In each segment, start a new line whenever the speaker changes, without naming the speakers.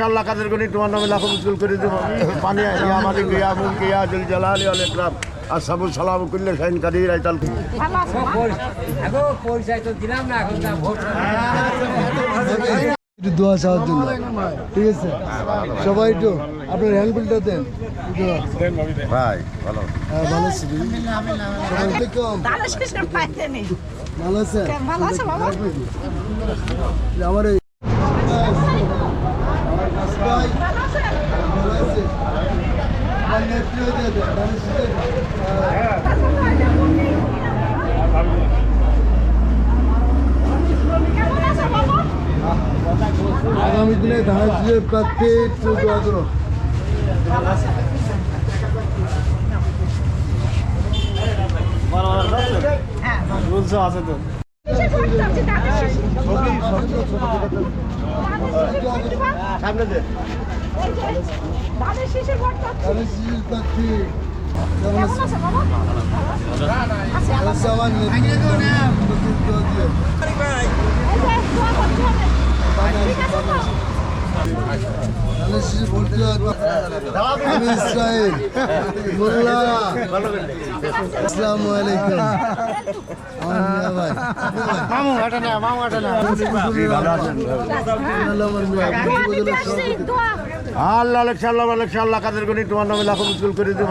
আল্লাহ কাদের গনি তোমার নামে লাখো মুশকিল করে দেব পানি ইয়া মালিক ইয়া মুলক ইয়া জুল জালালি ওয়াল ইকরাম আসসালামু সালাম কুল্লে শাইন কাদির আইতাল
আগো পয়সা তো দিলাম না এখন না ভোট
একটু দোয়া চাওয়ার জন্য ঠিক আছে সবাই একটু আপনার হ্যান্ডবিলটা দেন
ভাই ভালো
হ্যাঁ ভালো আছি সবাই কম ভালো আছে আমার এই আগামী দিনে ধানের প্রার্থী একটু দোয়া করো
আছে তো সামনে দে
প্রার্থী আমি ইসরাইল মোল্লা আসসালামু আলাইকুম
আল্লাহ কাদের গনি তোমার নামে লাখো মুশকিল করে দেব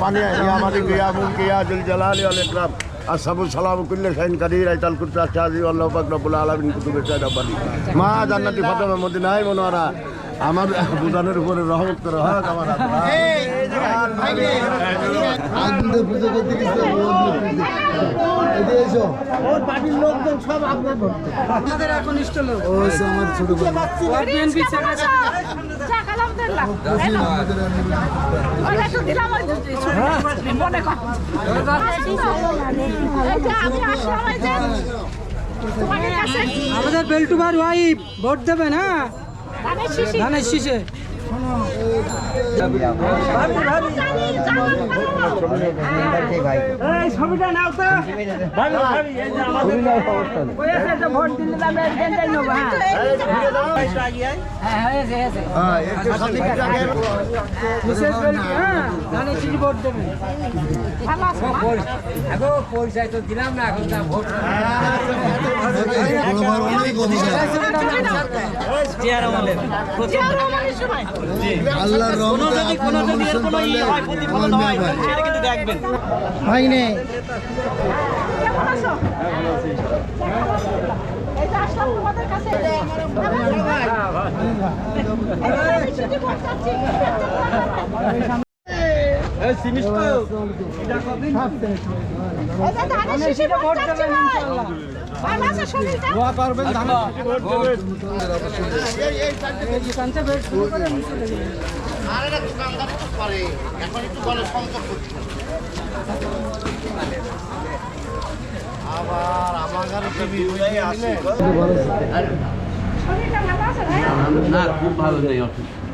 পানি ইয়া মালিক ইয়া মুলক ইয়া জুল জালালি ওয়াল ইকরাম আসসালামু সালাম কুল্লে শাইন কাদির আইতাল কুরসি আশহাদু আল্লাহু পাক রব্বুল আলামিন কুতুবে সাইদাবাদি মা জান্নাতি ফাতেমা মদিনায় মনোয়ারা আমার বুদানের উপরে রহমত করে হক আমার
আগুনটা পুজো করতে গেছে ওর পার্টির লোকজন সব আপনার ভক্ত আপনাদের এখন ইষ্ট লোক ও আমার ছোট ভাই বিএনপি সেক্রেটারি আলহামদুলিল্লাহ ওটা তো দিলাম মনে কর আমি আসলাম এই যে তোমাদের কাছে
আমাদের বেলটুবার ওয়াইফ ভোট দেবেন হ্যাঁ ধানের শীষে ছবিটা নাও তো ভোট দিলে ধানের শীষে ভোট দেবেন
আগো পয়সা তো দিলাম না এখন না ভোট
আল্লাহর রহমতে
দেখবেন
ভাই নে
কেমন আছো এই যে আসলাম তোমাদের কাছে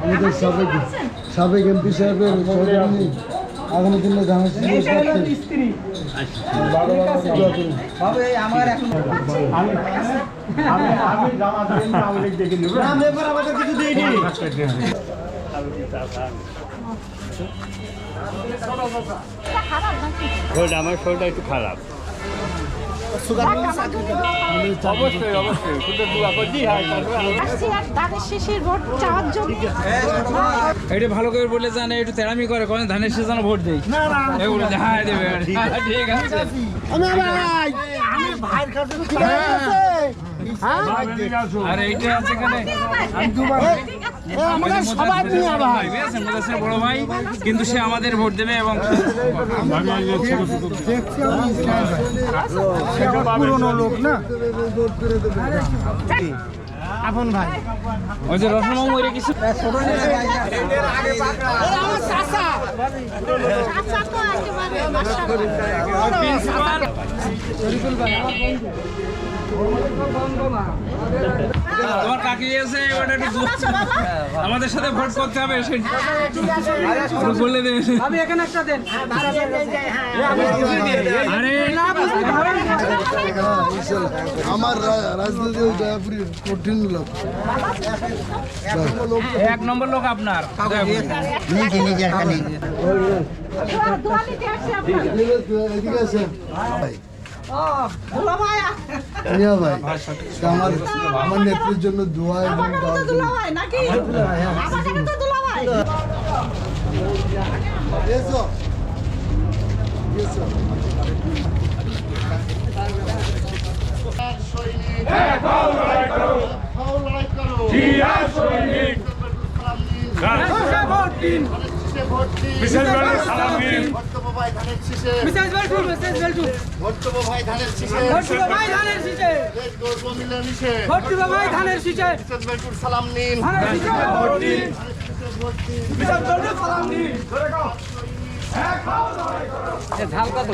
আমাদের সাবেক এমপি সাহেবের সহযোগী আগামী দিনে ধানের
স্ত্রী
আমার শরীরটা একটু খারাপ অবশ্যই অবশ্যই শুধু দোয়া করছি
এটা ভালো করে বলে জানে একটু তেরামি করে কোন ধানের শীষ ভোট দেই এগুলো হ্যাঁ দেবে ঠিক আছে আরে এইটা আছে এখানে বড় ভাই কিন্তু সে আমাদের ভোট দেবে এবং পুরনো লোক না আপন ভাই ওই যে রসমাও মরে কিছু প্রিন্সিপাল তোমার কাকি এসে ওটা একটু আমাদের সাথে ভোট করতে হবে একটু বলে দেবে
আমি এখানে একটা দেন
আরে
আমার রাজনীতি দয়াপুরি কঠিন লোক
এক নম্বর লোক আপনার
এদিকে আছে মিয়া ভাই আমার আমার নেত্রীর জন্য দোয়া এবং দোয়ার জন্য। এসো, এসো।
সালাম নিন
ঝাল কত